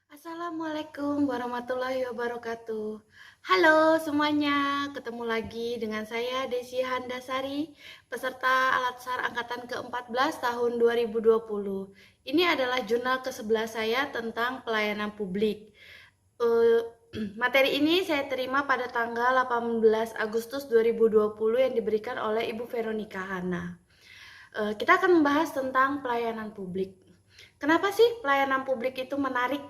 Assalamualaikum warahmatullahi wabarakatuh. Halo semuanya, ketemu lagi dengan saya Desi Handasari, peserta Alatsar Angkatan ke-14 tahun 2020. Ini adalah jurnal ke-11 saya tentang pelayanan publik. Eh, Materi ini saya terima pada tanggal 18 Agustus 2020 yang diberikan oleh Ibu Veronica Hana. Kita akan membahas tentang pelayanan publik. Kenapa sih pelayanan publik itu menarik?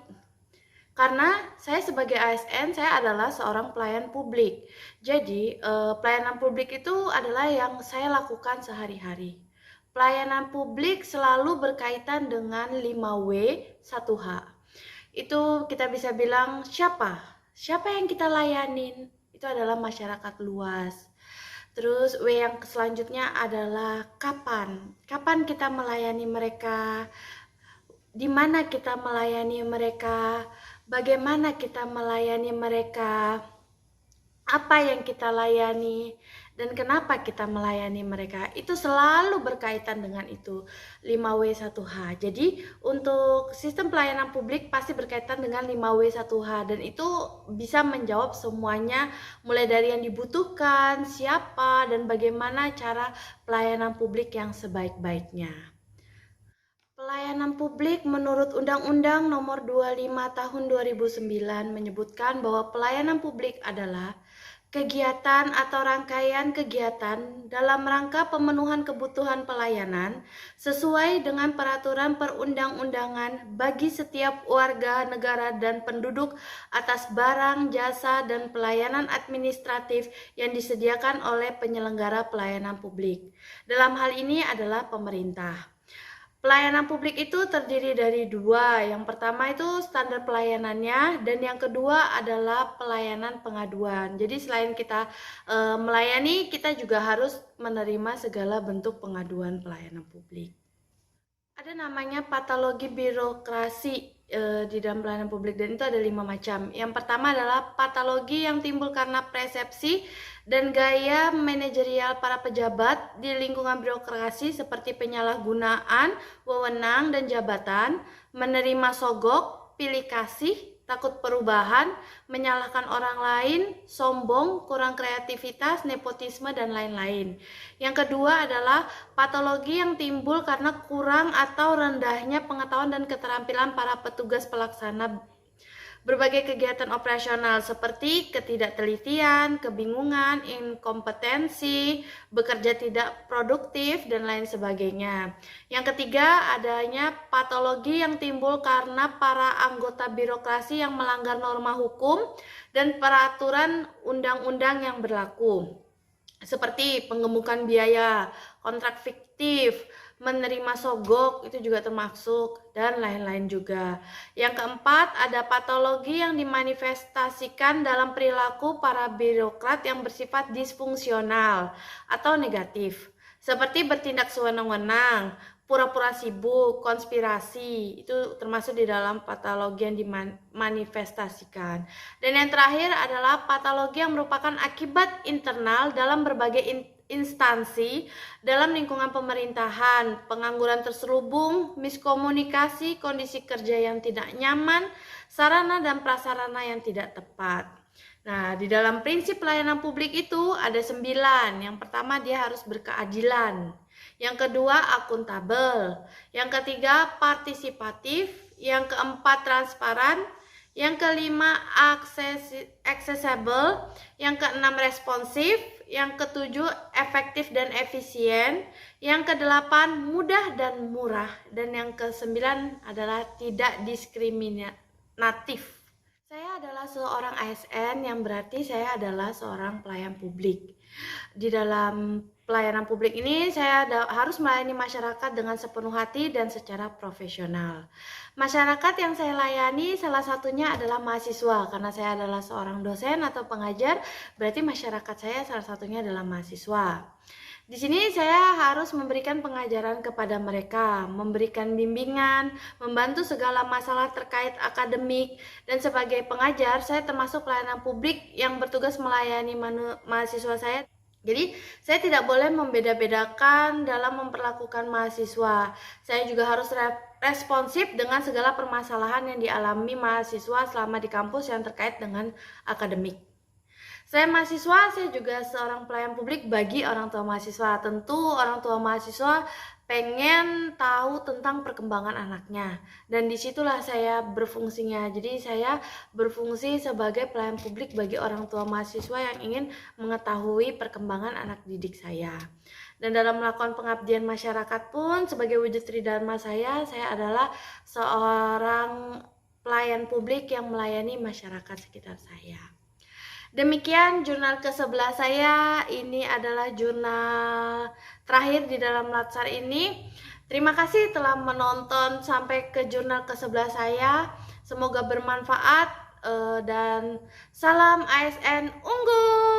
Karena saya sebagai ASN, saya adalah seorang pelayan publik. Jadi, pelayanan publik itu adalah yang saya lakukan sehari-hari. Pelayanan publik selalu berkaitan dengan 5W 1H. Itu kita bisa bilang siapa? Siapa yang kita layanin? Itu adalah masyarakat luas. Terus W yang selanjutnya adalah kapan? Kapan kita melayani mereka? Di mana kita melayani mereka? Bagaimana kita melayani mereka, apa yang kita layani, dan kenapa kita melayani mereka. Itu selalu berkaitan dengan itu, 5W 1H. Jadi untuk sistem pelayanan publik pasti berkaitan dengan 5W 1H, dan itu bisa menjawab semuanya, mulai dari yang dibutuhkan, siapa, dan bagaimana cara pelayanan publik yang sebaik-baiknya. Pelayanan publik menurut Undang-Undang Nomor 25 Tahun 2009 menyebutkan bahwa pelayanan publik adalah kegiatan atau rangkaian kegiatan dalam rangka pemenuhan kebutuhan pelayanan sesuai dengan peraturan perundang-undangan bagi setiap warga negara dan penduduk atas barang, jasa, dan pelayanan administratif yang disediakan oleh penyelenggara pelayanan publik. Dalam hal ini adalah pemerintah. Pelayanan publik itu terdiri dari dua. Yang pertama itu standar pelayanannya, dan yang kedua adalah pelayanan pengaduan. Jadi selain kita melayani, kita juga harus menerima segala bentuk pengaduan pelayanan publik. Ada namanya patologi birokrasi di dalam pelayanan publik, dan itu ada 5 macam. Yang pertama adalah patologi yang timbul karena persepsi dan gaya manajerial para pejabat di lingkungan birokrasi seperti penyalahgunaan wewenang dan jabatan, menerima sogok, pilih kasih, takut perubahan, menyalahkan orang lain, sombong, kurang kreativitas, nepotisme, dan lain-lain. Yang kedua adalah patologi yang timbul karena kurang atau rendahnya pengetahuan dan keterampilan para petugas pelaksana berbagai kegiatan operasional seperti ketidaktelitian, kebingungan, inkompetensi, bekerja tidak produktif, dan lain sebagainya. Yang ketiga, adanya patologi yang timbul karena para anggota birokrasi yang melanggar norma hukum dan peraturan undang-undang yang berlaku, seperti penggemukan biaya, kontrak fiktif, menerima sogok, itu juga termasuk, dan lain-lain juga. Yang keempat, ada patologi yang dimanifestasikan dalam perilaku para birokrat yang bersifat disfungsional atau negatif, seperti bertindak sewenang-wenang, pura-pura sibuk, konspirasi. Itu termasuk di dalam patologi yang dimanifestasikan. Dan yang terakhir adalah patologi yang merupakan akibat internal dalam berbagai instansi dalam lingkungan pemerintahan, pengangguran terselubung, miskomunikasi, kondisi kerja yang tidak nyaman, sarana dan prasarana yang tidak tepat. Nah, di dalam prinsip pelayanan publik itu ada 9. Yang pertama, dia harus berkeadilan. Yang kedua, akuntabel. Yang ketiga, partisipatif. Yang keempat, transparan. Yang kelima, accessible. Yang keenam, responsif. Yang ketujuh, efektif dan efisien. Yang kedelapan, mudah dan murah. Dan yang kesembilan adalah tidak diskriminatif. Saya adalah seorang ASN, yang berarti saya adalah seorang pelayan publik. Di dalam pelayanan publik ini saya harus melayani masyarakat dengan sepenuh hati dan secara profesional. Masyarakat yang saya layani salah satunya adalah mahasiswa, karena saya adalah seorang dosen atau pengajar, berarti masyarakat saya salah satunya adalah mahasiswa. Di sini saya harus memberikan pengajaran kepada mereka, memberikan bimbingan, membantu segala masalah terkait akademik, dan sebagai pengajar saya termasuk pelayanan publik yang bertugas melayani mahasiswa saya Jadi, saya tidak boleh membeda-bedakan dalam memperlakukan mahasiswa. Saya juga harus responsif dengan segala permasalahan yang dialami mahasiswa selama di kampus yang terkait dengan akademik. Saya mahasiswa, saya juga seorang pelayan publik bagi orang tua mahasiswa. Tentu orang tua mahasiswa pengen tahu tentang perkembangan anaknya, dan disitulah saya berfungsinya. Jadi saya berfungsi sebagai pelayan publik bagi orang tua mahasiswa yang ingin mengetahui perkembangan anak didik saya. Dan dalam melakukan pengabdian masyarakat pun, sebagai wujud tridharma saya adalah seorang pelayan publik yang melayani masyarakat sekitar saya. Demikian jurnal ke-11 saya. Ini adalah jurnal terakhir di dalam Latsar ini. Terima kasih telah menonton sampai ke jurnal ke-11 saya. Semoga bermanfaat dan salam ASN unggul.